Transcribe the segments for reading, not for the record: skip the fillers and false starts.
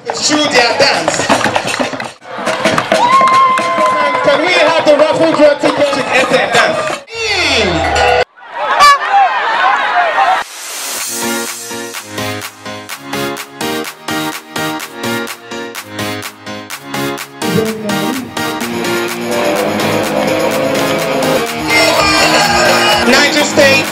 Through their dance. Can we have the raffle draw ticket to enter dance? Niger State.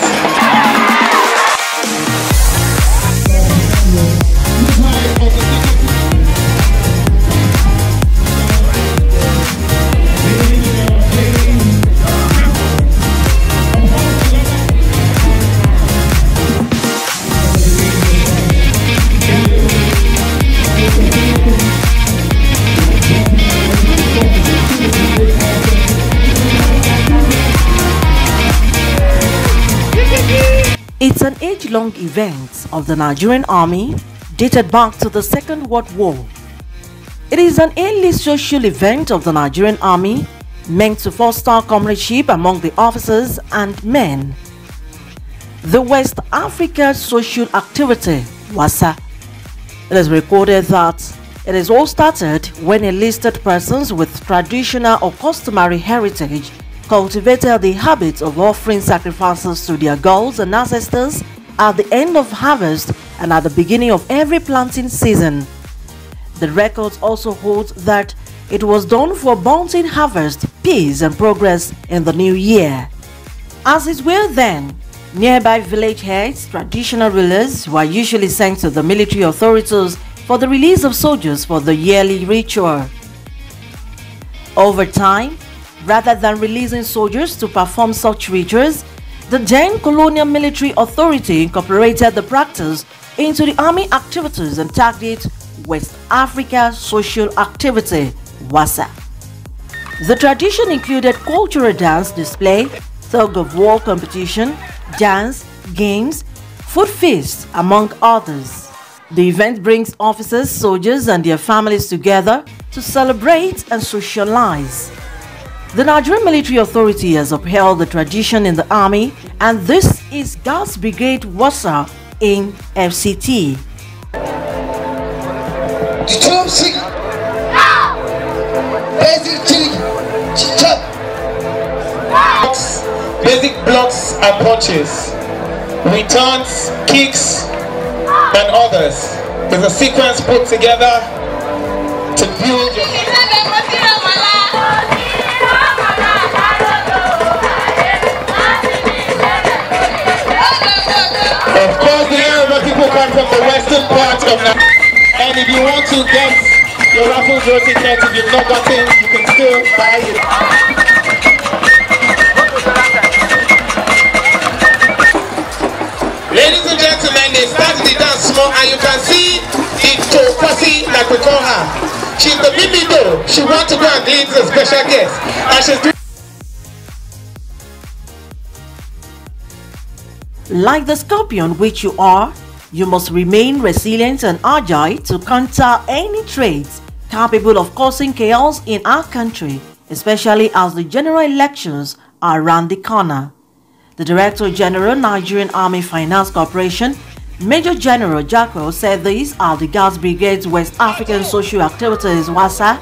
It's an age-long event of the Nigerian Army dated back to the Second World War. It is an A-list social event of the Nigerian Army meant to foster comradeship among the officers and men. The West Africa Social Activity, WASA. It is recorded that it is all started when enlisted persons with traditional or customary heritage cultivated the habit of offering sacrifices to their gods and ancestors at the end of harvest and at the beginning of every planting season. The records also hold that it was done for bounty harvest, peace and progress in the new year. As it were then, nearby village heads, traditional rulers, were usually sent to the military authorities for the release of soldiers for the yearly ritual. Over time, rather than releasing soldiers to perform such rituals, the then colonial military authority incorporated the practice into the army activities and tagged it West Africa Social Activity, WASA. The tradition included cultural dance display, tug-of-war competition, dance, games, food feasts, among others. The event brings officers, soldiers and their families together to celebrate and socialize. The Nigerian Military Authority has upheld the tradition in the Army, and this is Guards Brigade WASA in FCT. Basic blocks and punches, returns, kicks, and others. There's a sequence put together to build your... Of course, the Yoruba people come from the western part of Nigeria, and if you want to get your raffle draw ticket, if you've not gotten, you can still buy it. Ladies and gentlemen, they started the dance small, and you can see the Tokwasi, like we call her. She's the Mimido. She wants to go and lead a special guest, and she's doing. Like the scorpion which you are, you must remain resilient and agile to counter any traits capable of causing chaos in our country, especially as the general elections are around the corner. The Director General, Nigerian Army Finance Corporation, Major General Jacko, said these are the Guards Brigade's West African Social Activities WASA,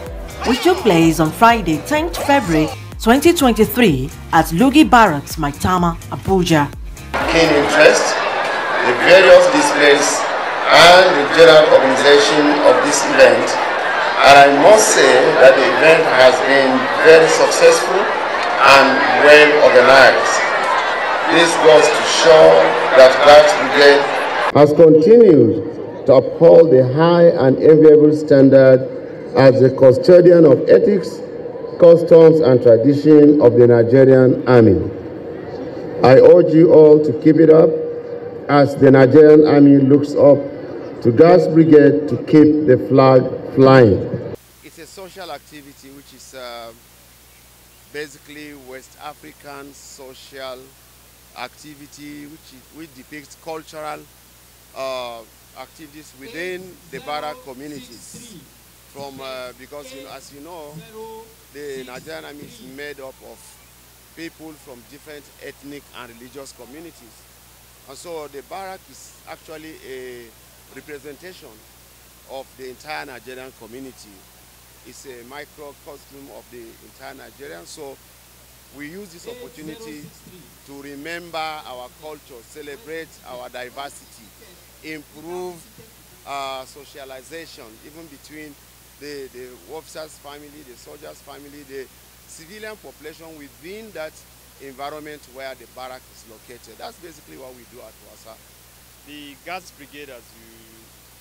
which took place on Friday, 10th February 2023 at Lugi Barracks, Maitama, Abuja. Keen interest, the various displays and the general organization of this event, and I must say that the event has been very successful and well organized. This goes to show that Guards Brigade has continued to uphold the high and enviable standard as the custodian of ethics, customs and tradition of the Nigerian Army. I urge you all to keep it up as the Nigerian Army looks up to Guards Brigade to keep the flag flying. It's a social activity which is basically West African social activity which depicts cultural activities within the barrack communities. Because as you know, the Nigerian Army is made up of people from different ethnic and religious communities. And so the barrack is actually a representation of the entire Nigerian community. It's a microcosm of the entire Nigerian. So we use this opportunity to remember our culture, celebrate our diversity, improve socialization, even between the officers' family, the soldiers' family, the civilian population within that environment where the barrack is located. That's basically what we do at WASA. The Guards Brigade, as you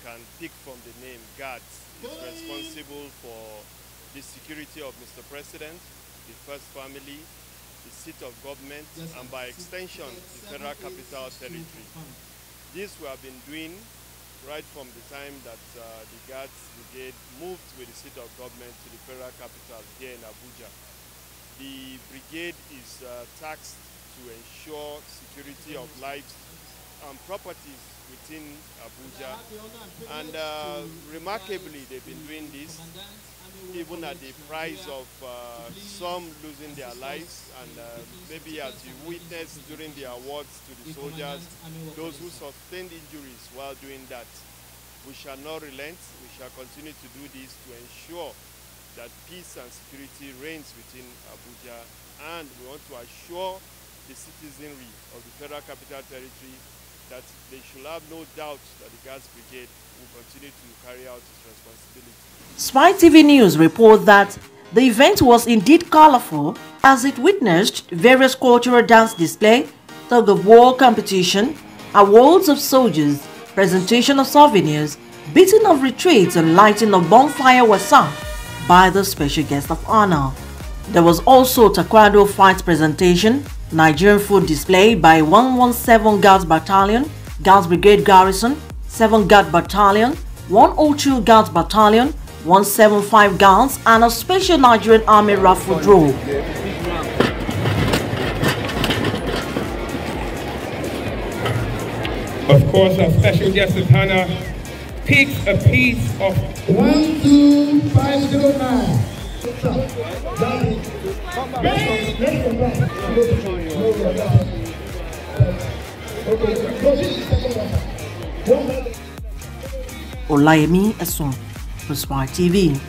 can pick from the name, Guards, is responsible for the security of Mr. President, the First Family, the seat of government, and by extension, the Federal Capital Territory. This we have been doing right from the time that the Guards Brigade moved with the seat of government to the Federal Capital here in Abuja. The brigade is tasked to ensure security of lives and properties within Abuja, and remarkably they've been doing this even at the price of some losing their lives, and maybe as you witnessed during the awards to the soldiers, those who sustained injuries while doing that. We shall not relent. We shall continue to do this to ensure that peace and security reigns within Abuja, and we want to assure the citizenry of the Federal Capital Territory that they should have no doubt that the Guards Brigade will continue to carry out its responsibility. Spy TV News report that the event was indeed colorful as it witnessed various cultural dance display, tug of war competition, awards of soldiers, presentation of souvenirs, beating of retreats and lighting of bonfire was sung by the special guest of honor. There was also taekwondo fight presentation, Nigerian food display by 117 Guards Battalion, Guards Brigade Garrison, 7 Guard Battalion, 102 Guards Battalion, 175 Guards, and a special Nigerian Army raffle draw. Of course, our special guest of honor picks a piece of 12509. Olayemi Esun, for Spy TV.